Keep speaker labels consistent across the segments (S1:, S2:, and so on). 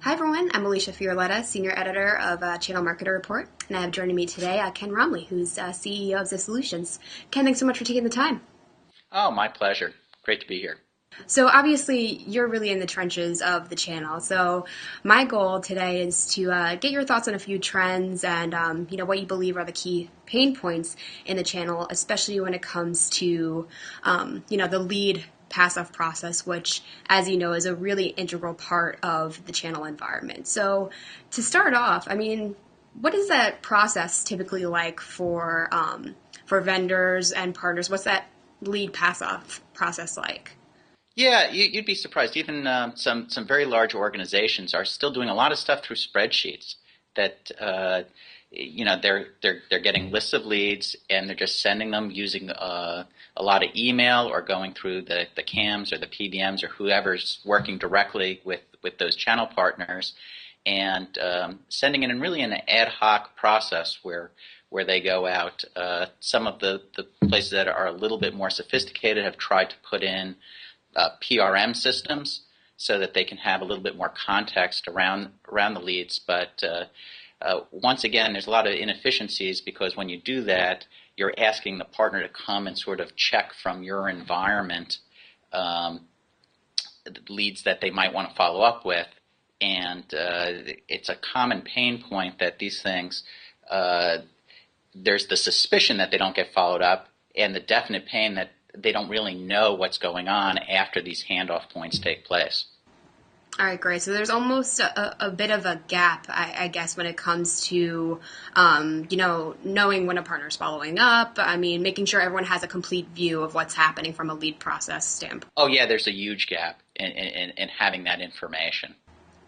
S1: Hi everyone, I'm Alicia Fiorletta, Senior Editor of Channel Marketer Report, and I have joining me today Ken Romley, who's CEO of Zift Solutions. Ken, thanks so much for taking the time.
S2: Oh, my pleasure. Great to be here.
S1: So obviously you're really in the trenches of the channel. So my goal today is to get your thoughts on a few trends and what you believe are the key pain points in the channel, especially when it comes to the lead pass-off process, which, as you know, is a really integral part of the channel environment. So to start off, what is that process typically like for vendors and partners? What's that lead pass-off process like?
S2: Yeah, you'd be surprised. Even some very large organizations are still doing a lot of stuff through spreadsheets. That they're getting lists of leads and they're just sending them using a lot of email or going through the CAMs or the PBMs or whoever's working directly with those channel partners, and sending it in really an ad hoc process where they go out. Some of the places that are a little bit more sophisticated have tried to put in PRM systems so that they can have a little bit more context around the leads. But once again, there's a lot of inefficiencies because when you do that, you're asking the partner to come and sort of check from your environment leads that they might want to follow up with. And it's a common pain point that these things, there's the suspicion that they don't get followed up and the definite pain that they don't really know what's going on after these handoff points take place.
S1: All right, great. So there's almost a bit of a gap, I guess, when it comes to, knowing when a partner's following up. Making sure everyone has a complete view of what's happening from a lead process standpoint.
S2: Oh, yeah, there's a huge gap in having that information.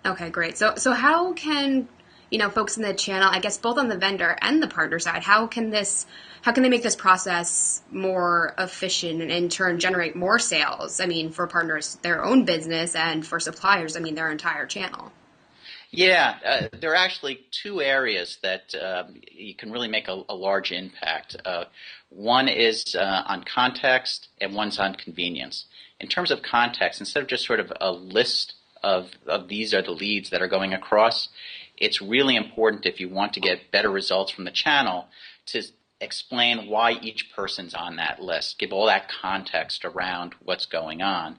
S1: Okay, great. So how can folks in the channel, I guess both on the vendor and the partner side, how can they make this process more efficient and in turn generate more sales? For partners, their own business, and for suppliers, their entire channel.
S2: Yeah, there are actually two areas that you can really make a large impact. One is on context and one's on convenience. In terms of context, instead of just sort of a list of these are the leads that are going across, it's really important if you want to get better results from the channel to explain why each person's on that list. Give all that context around what's going on.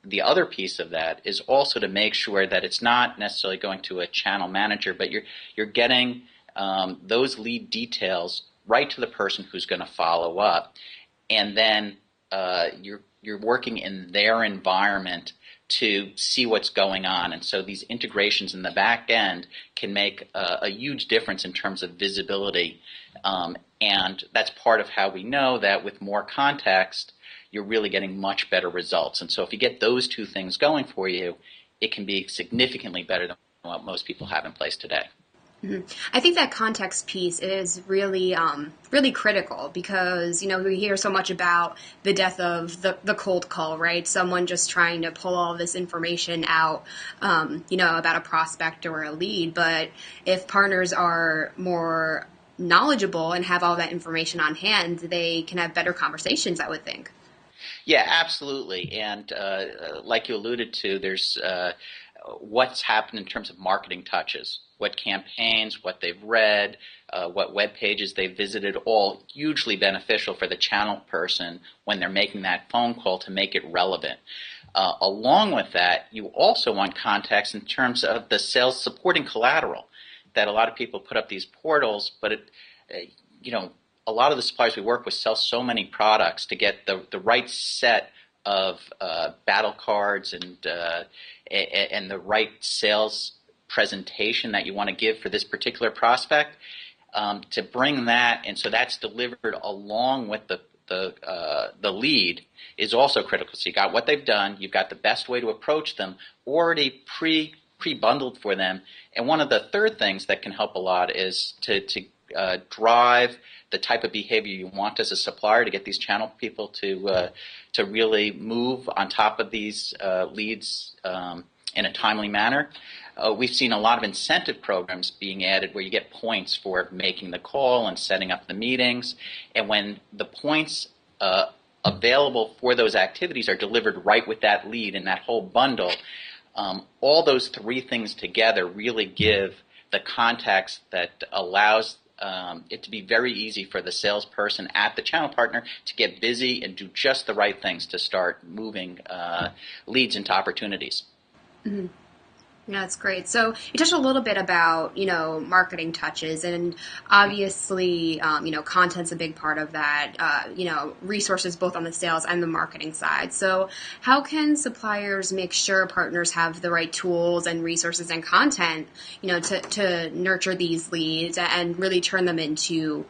S2: The other piece of that is also to make sure that it's not necessarily going to a channel manager, but you're getting those lead details right to the person who's going to follow up, and then you're working in their environment to see what's going on. And so these integrations in the back end can make a huge difference in terms of visibility. And that's part of how we know that with more context, you're really getting much better results. And so if you get those two things going for you, it can be significantly better than what most people have in place today.
S1: Mm-hmm. I think that context piece is really, really critical because, we hear so much about the death of the cold call, right? Someone just trying to pull all this information out, about a prospect or a lead. But if partners are more knowledgeable and have all that information on hand, they can have better conversations, I would think.
S2: Yeah, absolutely. And like you alluded to, there's what's happened in terms of marketing touches, what campaigns, what they've read, what web pages they've visited, all hugely beneficial for the channel person when they're making that phone call to make it relevant. Along with that, you also want context in terms of the sales supporting collateral. That a lot of people put up these portals, but a lot of the suppliers we work with sell so many products to get the right set of battle cards and the right sales presentation that you want to give for this particular prospect, to bring that, and so that's delivered along with the lead is also critical. So you got what they've done, you've got the best way to approach them already pre-bundled for them, and one of the third things that can help a lot is to drive the type of behavior you want as a supplier to get these channel people to really move on top of these leads in a timely manner. We've seen a lot of incentive programs being added where you get points for making the call and setting up the meetings, and when the points available for those activities are delivered right with that lead in that whole bundle, All those three things together really give the context that allows it to be very easy for the salesperson at the channel partner to get busy and do just the right things to start moving leads into opportunities.
S1: Mm-hmm. Yeah, that's great. So you touched a little bit about, marketing touches, and obviously, content's a big part of that, resources both on the sales and the marketing side. So how can suppliers make sure partners have the right tools and resources and content, to nurture these leads and really turn them into,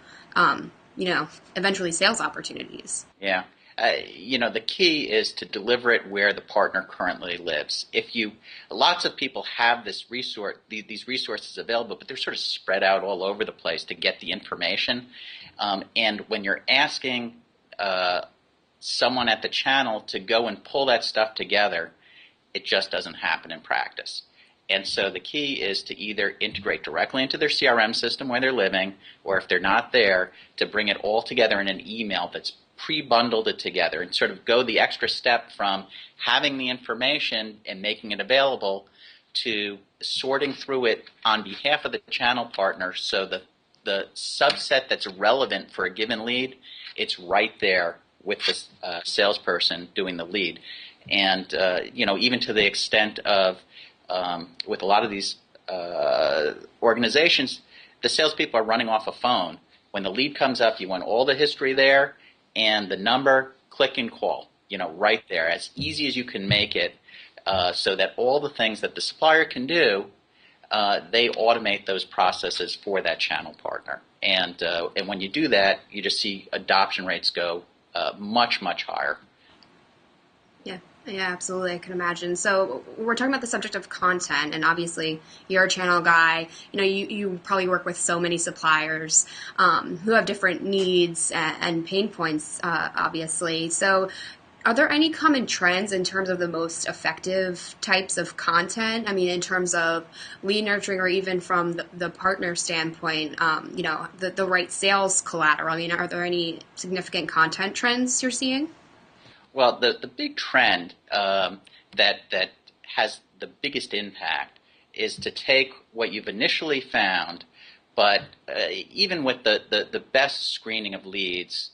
S1: eventually sales opportunities?
S2: Yeah. The key is to deliver it where the partner currently lives. Lots of people have these resources available, but they're sort of spread out all over the place to get the information. And when you're asking someone at the channel to go and pull that stuff together, it just doesn't happen in practice. And so the key is to either integrate directly into their CRM system where they're living, or if they're not there, to bring it all together in an email that's pre-bundled it together and sort of go the extra step from having the information and making it available to sorting through it on behalf of the channel partner so that the subset that's relevant for a given lead, it's right there with the salesperson doing the lead. And even to the extent of with a lot of these organizations, the salespeople are running off a phone. When the lead comes up, you want all the history there and the number, click and call, right there, as easy as you can make it, so that all the things that the supplier can do, they automate those processes for that channel partner. And when you do that, you just see adoption rates go much, much higher.
S1: Yeah, absolutely. I can imagine. So we're talking about the subject of content, and obviously you're a channel guy. You probably work with so many suppliers who have different needs and pain points, obviously. So are there any common trends in terms of the most effective types of content? I mean, in terms of lead nurturing, or even from the partner standpoint, the right sales collateral. I mean, are there any significant content trends you're seeing?
S2: Well, the big trend that has the biggest impact is to take what you've initially found, but even with the best screening of leads,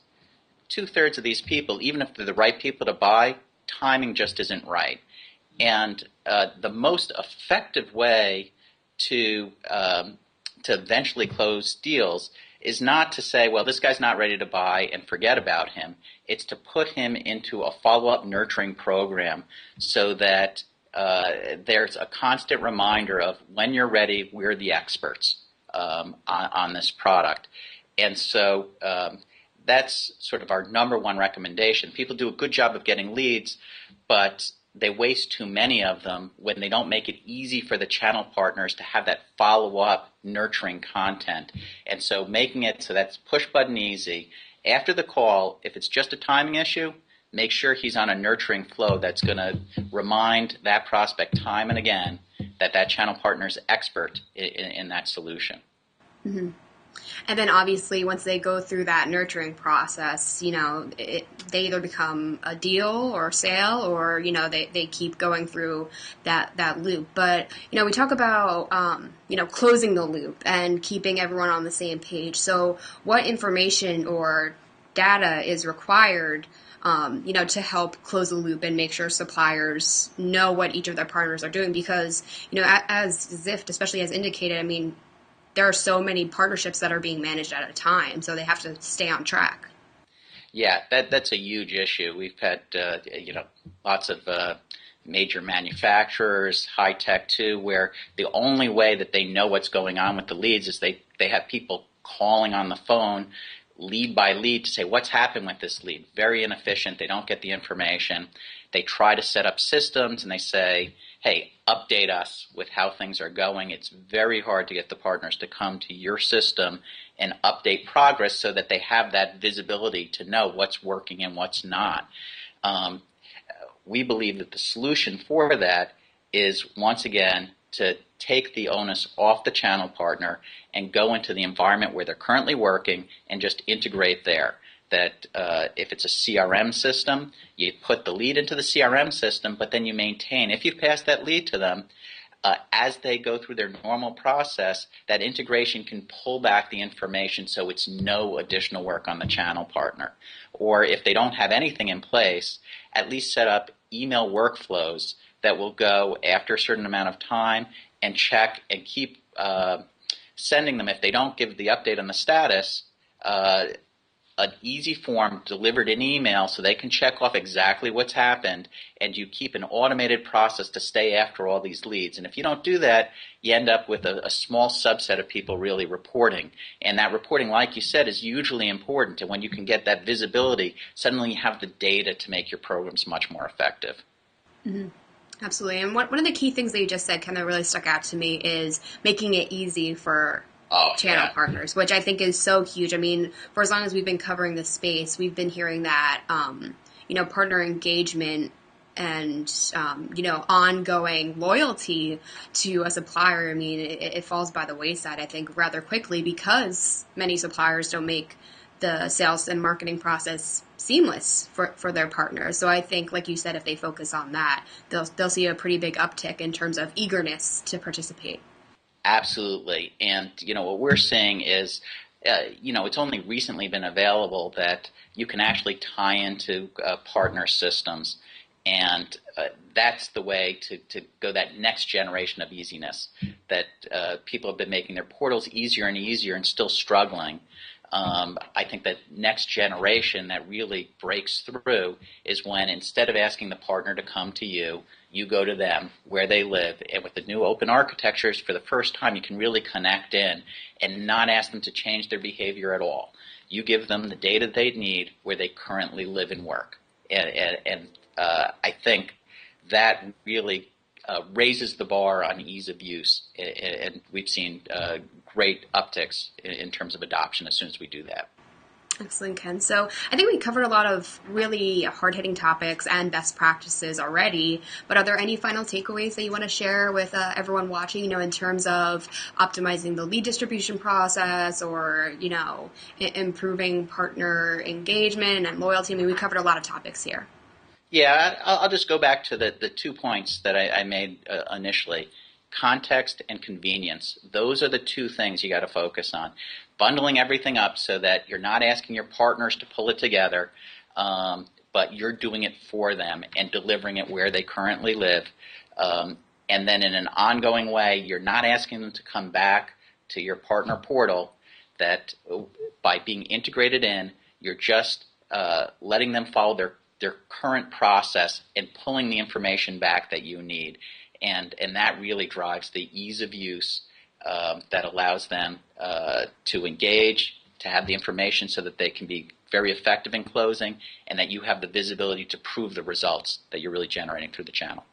S2: 2/3 of these people, even if they're the right people to buy, timing just isn't right. And the most effective way to eventually close deals is not to say, well, this guy's not ready to buy and forget about him. It's to put him into a follow-up nurturing program so that there's a constant reminder of when you're ready, we're the experts on this product. And so that's sort of our number one recommendation. People do a good job of getting leads, but they waste too many of them when they don't make it easy for the channel partners to have that follow-up nurturing content. And so making it so that's push button easy. After the call, if it's just a timing issue, make sure he's on a nurturing flow that's going to remind that prospect time and again that that channel partner is expert in that solution.
S1: Mm-hmm. And then obviously once they go through that nurturing process, they either become a deal or a sale, or, they keep going through that loop. But, we talk about, closing the loop and keeping everyone on the same page. So what information or data is required, to help close the loop and make sure suppliers know what each of their partners are doing? Because, as Zift especially has indicated, I mean, there are so many partnerships that are being managed at a time, so they have to stay on track.
S2: Yeah, that's a huge issue. We've had lots of major manufacturers, high tech too, where the only way that they know what's going on with the leads is they have people calling on the phone lead by lead to say what's happened with this lead. Very inefficient. They don't get the information. They try to set up systems and they say, hey, update us with how things are going. It's very hard to get the partners to come to your system and update progress so that they have that visibility to know what's working and what's not. We believe that the solution for that is, once again, to take the onus off the channel partner and go into the environment where they're currently working and just integrate there. that if it's a CRM system, you put the lead into the CRM system, but then you maintain. If you pass that lead to them, as they go through their normal process, that integration can pull back the information so it's no additional work on the channel partner. Or if they don't have anything in place, at least set up email workflows that will go after a certain amount of time and check and keep sending them, if they don't give the update on the status, an easy form delivered in email so they can check off exactly what's happened, and you keep an automated process to stay after all these leads. And if you don't do that, you end up with a small subset of people really reporting. And that reporting, like you said, is usually important. And when you can get that visibility, suddenly you have the data to make your programs much more effective.
S1: Mm-hmm. Absolutely. And one of the key things that you just said kind of really stuck out to me is making it easy for channel partners, which I think is so huge. I mean, for as long as we've been covering this space, we've been hearing that, partner engagement and, ongoing loyalty to a supplier, I mean, it falls by the wayside, I think, rather quickly because many suppliers don't make the sales and marketing process seamless for their partners. So I think, like you said, if they focus on that, they'll see a pretty big uptick in terms of eagerness to participate.
S2: Absolutely. And, what we're seeing is, it's only recently been available that you can actually tie into partner systems. And that's the way to go that next generation of easiness, that people have been making their portals easier and easier and still struggling. I think that next generation that really breaks through is when, instead of asking the partner to come to you, you go to them where they live. And with the new open architectures, for the first time, you can really connect in and not ask them to change their behavior at all. You give them the data they need where they currently live and work. And I think that really raises the bar on ease of use. And we've seen great upticks in terms of adoption as soon as we do that.
S1: Excellent, Ken. So I think we covered a lot of really hard-hitting topics and best practices already, but are there any final takeaways that you want to share with everyone watching, in terms of optimizing the lead distribution process or, improving partner engagement and loyalty? I mean, we covered a lot of topics here.
S2: Yeah, I'll just go back to the 2 points that I made initially. Context and convenience. Those are the 2 things you got to focus on. Bundling everything up so that you're not asking your partners to pull it together, but you're doing it for them and delivering it where they currently live. And then in an ongoing way, you're not asking them to come back to your partner portal, that by being integrated in, you're just letting them follow their current process and pulling the information back that you need. And that really drives the ease of use that allows them to engage, to have the information so that they can be very effective in closing, and that you have the visibility to prove the results that you're really generating through the channel.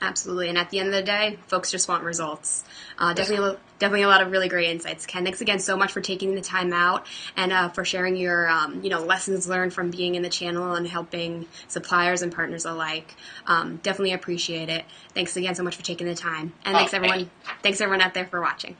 S1: Absolutely. And at the end of the day, folks just want results. Definitely a lot of really great insights. Ken, thanks again so much for taking the time out and for sharing your lessons learned from being in the channel and helping suppliers and partners alike. Definitely appreciate it. Thanks again so much for taking the time. And thanks everyone out there for watching.